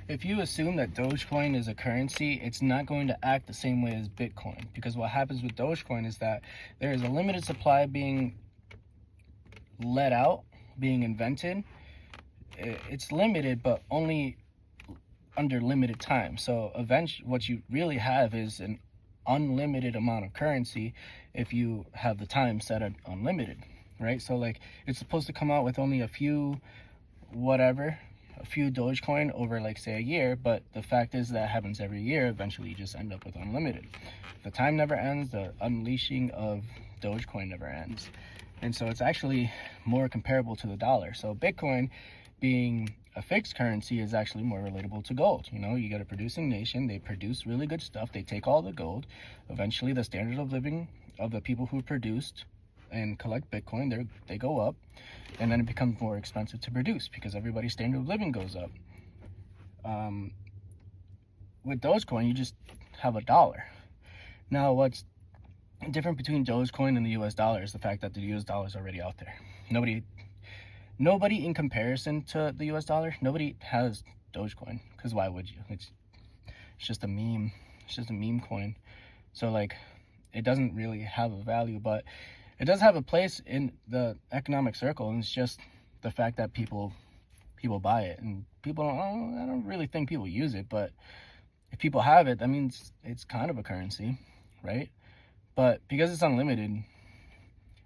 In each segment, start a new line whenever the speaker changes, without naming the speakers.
if you assume that Dogecoin is a currency, it's not going to act the same way as Bitcoin, because what happens with Dogecoin is that there is a limited supply being let out, being invented. It's limited, but only under limited time. So eventually what you really have is an unlimited amount of currency if you have the time set at unlimited, right? So like it's supposed to come out with only a few Dogecoin over like say a year, but the fact is that happens every year. Eventually you just end up with unlimited. The time never ends, the unleashing of Dogecoin never ends. And so it's actually more comparable to the dollar. So Bitcoin being a fixed currency is actually more relatable to gold. You know, you got a producing nation, they produce really good stuff, they take all the gold. Eventually the standard of living of the people who produced and collect Bitcoin, they go up, and then it becomes more expensive to produce because everybody's standard of living goes up. With Dogecoin, you just have a dollar. Now, what's different between Dogecoin and the US dollar is the fact that the US dollar is already out there. Nobody in comparison to the US dollar, nobody has Dogecoin, because why would you? It's just a meme. It's just a meme coin. So like, it doesn't really have a value, but it does have a place in the economic circle, and it's just the fact that people buy it, and I don't really think people use it, but if people have it, that means it's kind of a currency, right? But because it's unlimited,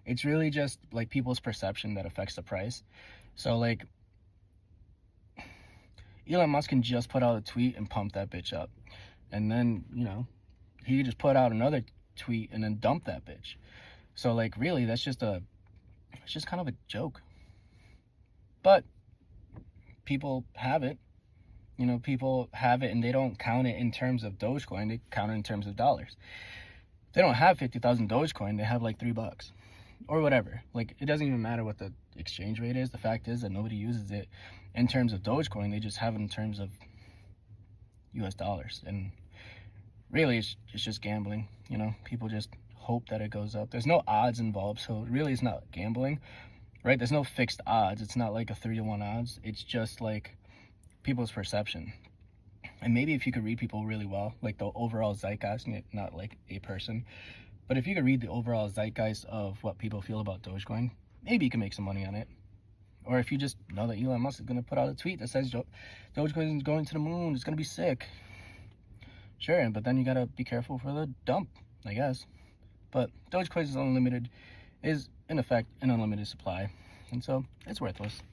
it's really just like people's perception that affects the price. So like Elon Musk can just put out a tweet and pump that bitch up, and then, you know, he could just put out another tweet and then dump that bitch. So like really it's just kind of a joke. But people have it. You know, people have it, and they don't count it in terms of Dogecoin, they count it in terms of dollars. They don't have 50,000 Dogecoin, they have like $3 or whatever. Like, it doesn't even matter what the exchange rate is. The fact is that nobody uses it in terms of Dogecoin, they just have it in terms of US dollars. And really it's just gambling. You know, people just hope that it goes up. There's no odds involved, so really it's not gambling, right? There's no fixed odds. It's not like a 3-to-1 odds. It's just like people's perception. And maybe if you could read people really well, like the overall zeitgeist, not like a person, but if you could read the overall zeitgeist of what people feel about Dogecoin, maybe you can make some money on it. Or if you just know that Elon Musk is going to put out a tweet that says Dogecoin is going to the moon, it's going to be sick. Sure, but then you got to be careful for the dump, I guess. But Dogecoin is in effect an unlimited supply, and so it's worthless.